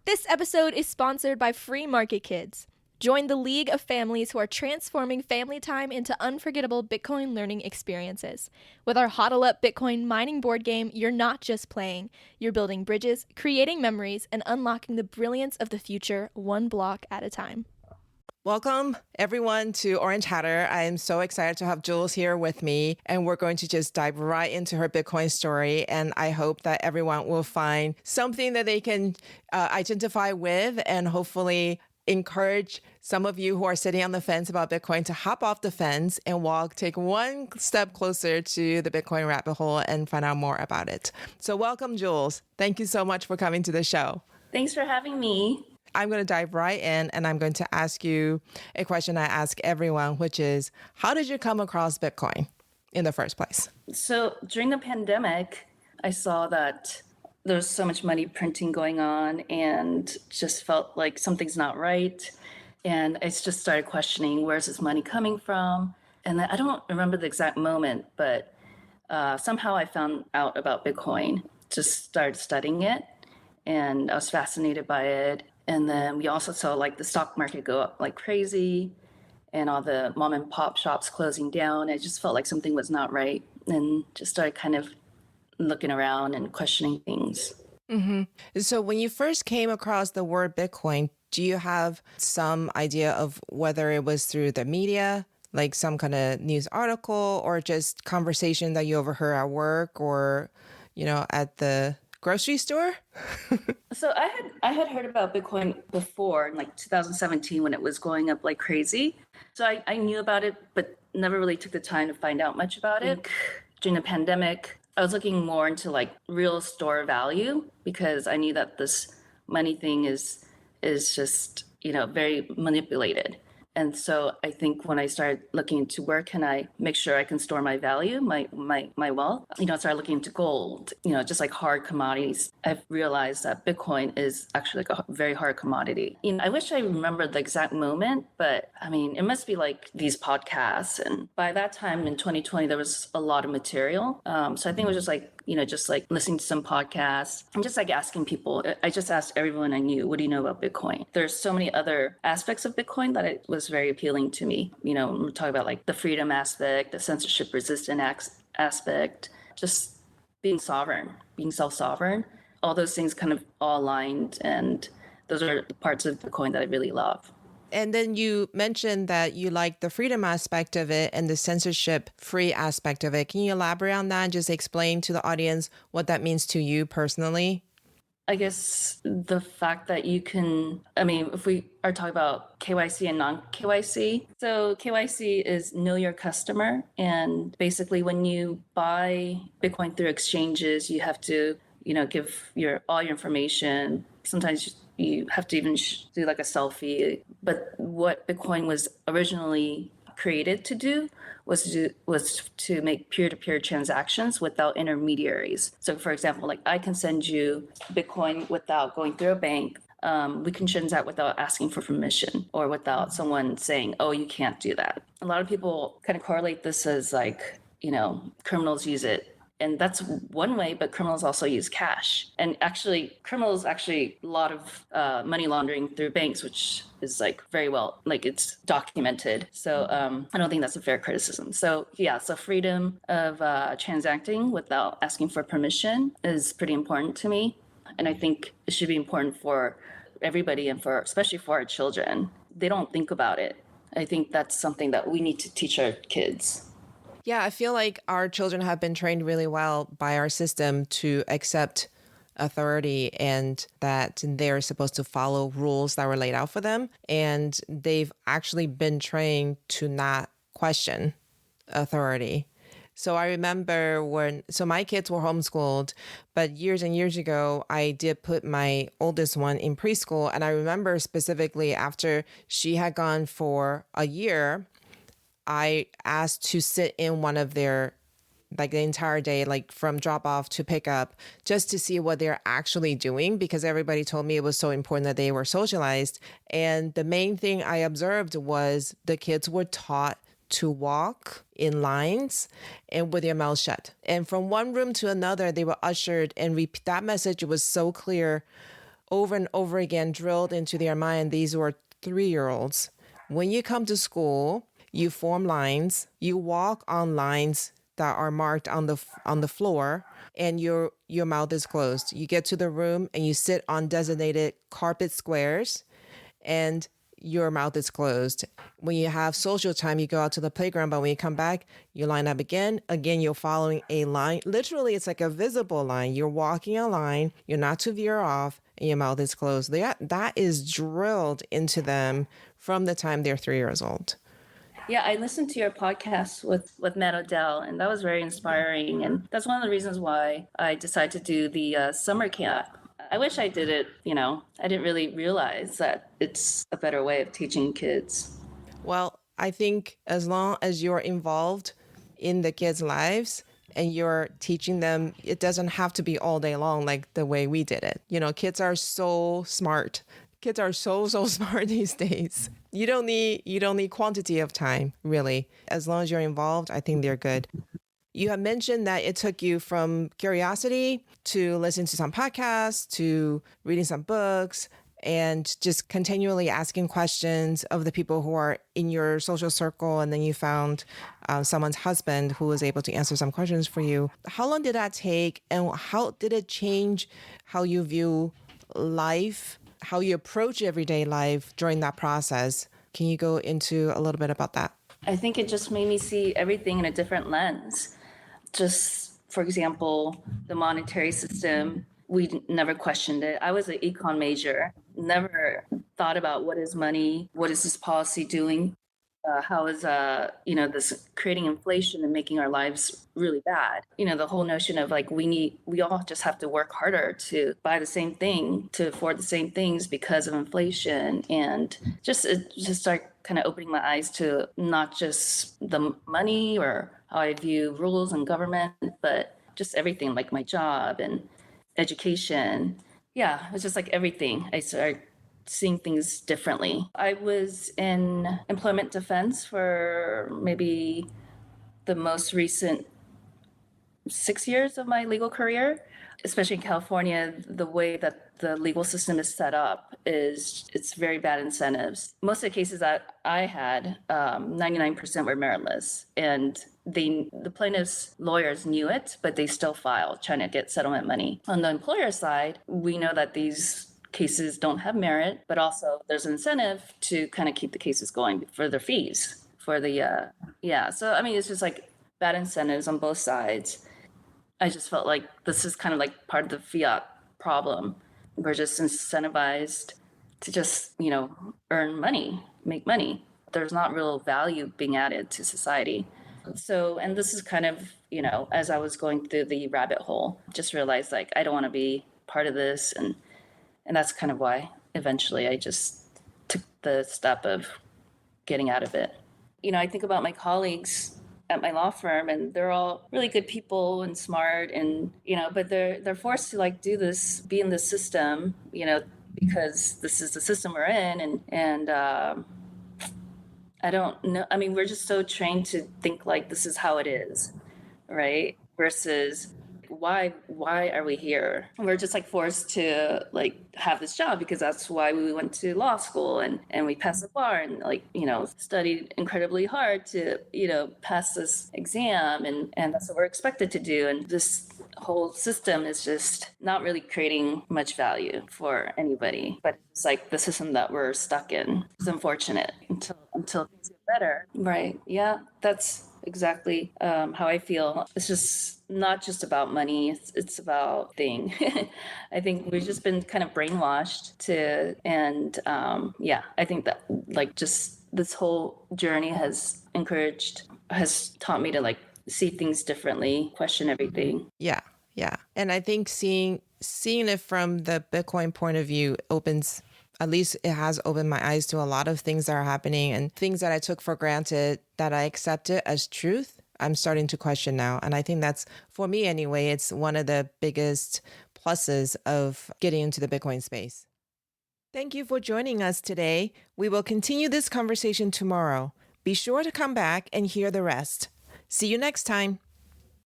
This episode is sponsored by Free Market Kids. Join the league of families who are transforming family time into unforgettable Bitcoin learning experiences. With our Hodl Up Bitcoin mining board game, you're not just playing, you're building bridges, creating memories, and unlocking the brilliance of the future one block at a time. Welcome, everyone, to Orange Hatter. I am so excited to have Jules here with me, and we're going to just dive right into her Bitcoin story. And I hope that everyone will find something that they can identify with and hopefully encourage some of you who are sitting on the fence about Bitcoin to hop off the fence and take one step closer to the Bitcoin rabbit hole and find out more about it. So welcome, Jules. Thank you so much for coming to the show. Thanks for having me. I'm going to dive right in and I'm going to ask you a question I ask everyone, which is, how did you come across Bitcoin in the first place? So during the pandemic, I saw that there was so much money printing going on and just felt like something's not right. And I just started questioning, where's this money coming from? And I don't remember the exact moment, but somehow I found out about Bitcoin, just started studying it, and I was fascinated by it. And then we also saw like the stock market go up like crazy and all the mom and pop shops closing down. I just felt like something was not right and just started kind of looking around and questioning things. Mm-hmm. So when you first came across the word Bitcoin, do you have some idea of whether it was through the media, like some kind of news article, or just conversation that you overheard at work or, at the grocery store? So I had heard about Bitcoin before in like 2017 when it was going up like crazy. So I knew about it, but never really took the time to find out much about it. During the pandemic, I was looking more into like real store value because I knew that this money thing is just, very manipulated. And so I think when I started looking into where can I make sure I can store my value, my wealth, I started looking into gold, just like hard commodities. I've realized that Bitcoin is actually like a very hard commodity. I wish I remembered the exact moment, but it must be like these podcasts. And by that time in 2020, there was a lot of material. So I think it was just like listening to some podcasts and just like asking people. I just asked everyone I knew, what do you know about Bitcoin? There's so many other aspects of Bitcoin that it was very appealing to me. We're talking about like the freedom aspect, the censorship resistant aspect, just being sovereign, being self-sovereign. All those things kind of all aligned. And those are the parts of Bitcoin that I really love. And then you mentioned that you like the freedom aspect of it and the censorship-free aspect of it. Can you elaborate on that and just explain to the audience what that means to you personally? I guess the fact that you can, if we are talking about KYC and non-KYC. So KYC is know your customer. And basically when you buy Bitcoin through exchanges, you have to, give all your information. Sometimes you have to even do like a selfie. But what Bitcoin was originally created to do was to make peer-to-peer transactions without intermediaries. So for example, like I can send you Bitcoin without going through a bank. We can transact without asking for permission or without someone saying, oh, you can't do that. A lot of people kind of correlate this as like, criminals use it. And that's one way, but criminals also use cash. And criminals a lot of money laundering through banks, which is like very well, like it's documented. So I don't think that's a fair criticism. So yeah, so freedom of transacting without asking for permission is pretty important to me. And I think it should be important for everybody and especially for our children. They don't think about it. I think that's something that we need to teach our kids. Yeah, I feel like our children have been trained really well by our system to accept authority and that they're supposed to follow rules that were laid out for them. And they've actually been trained to not question authority. So I remember my kids were homeschooled, but years and years ago, I did put my oldest one in preschool. And I remember specifically after she had gone for a year, I asked to sit in one of their, like the entire day, like from drop off to pick up, just to see what they're actually doing, because everybody told me it was so important that they were socialized. And the main thing I observed was the kids were taught to walk in lines and with their mouth shut. And from one room to another, they were ushered and that message was so clear over and over again drilled into their mind. These were 3-year-olds. When you come to school, you form lines, you walk on lines that are marked on the floor, and your mouth is closed. You get to the room and you sit on designated carpet squares, and your mouth is closed. When you have social time, you go out to the playground, but when you come back, you line up again. Again, you're following a line. Literally, it's like a visible line. You're walking a line. You're not to veer off, and your mouth is closed. That is drilled into them from the time they're 3 years old. Yeah, I listened to your podcast with Matt Odell, and that was very inspiring. And that's one of the reasons why I decided to do the summer camp. I wish I did it, I didn't really realize that it's a better way of teaching kids. Well, I think as long as you're involved in the kids' lives and you're teaching them, it doesn't have to be all day long like the way we did it. Kids are so smart. Kids are so smart these days. You don't need quantity of time, really. As long as you're involved, I think they're good. You have mentioned that it took you from curiosity to listen to some podcasts, to reading some books, and just continually asking questions of the people who are in your social circle. And then you found someone's husband who was able to answer some questions for you. How long did that take? And how did it change how you view life, how you approach everyday life during that process? Can you go into a little bit about that? I think it just made me see everything in a different lens. Just, for example, the monetary system, we never questioned it. I was an econ major, never thought about what is money, what is this policy doing, how is this creating inflation and making our lives really bad. The whole notion of like we all just have to work harder to buy the same thing, to afford the same things because of inflation, and just start kind of opening my eyes to not just the money or how I view rules and government, but just everything, like my job and education. Yeah, it's just like everything. I started seeing things differently. I was in employment defense for maybe the most recent 6 years of my legal career. Especially in California, the way that the legal system is set up it's very bad incentives. Most of the cases that I had, 99% were meritless, and the plaintiff's lawyers knew it, but they still filed trying to get settlement money. On the employer side, we know that these cases don't have merit, but also there's an incentive to kind of keep the cases going for their fees for the So I mean, it's just like bad incentives on both sides. I just felt like this is kind of like part of the fiat problem. We're just incentivized to just, earn money, make money. There's not real value being added to society. So, and this is kind of, as I was going through the rabbit hole, just realized like, I don't want to be part of this. And that's kind of why eventually I just took the step of getting out of it. I think about my colleagues at my law firm, and they're all really good people and smart, and but they're forced to like do this, be in this system, because this is the system we're in, and I don't know. I mean, we're just so trained to think like this is how it is, right? Versus why are we here? We're just like forced to like have this job because that's why we went to law school, and we passed the bar, and like studied incredibly hard to pass this exam, and that's what we're expected to do. And this whole system is just not really creating much value for anybody, but it's like the system that we're stuck in. It's unfortunate until things get better. Right. Yeah, that's exactly how I feel. It's just not just about money. It's about thing. I think we've just been kind of brainwashed and I think that like just this whole journey has taught me to like see things differently, question everything. Yeah. And I think seeing it from the Bitcoin point of view at least it has opened my eyes to a lot of things that are happening, and things that I took for granted that I accepted as truth, I'm starting to question now. And I think that's, for me anyway, it's one of the biggest pluses of getting into the Bitcoin space. Thank you for joining us today. We will continue this conversation tomorrow. Be sure to come back and hear the rest. See you next time.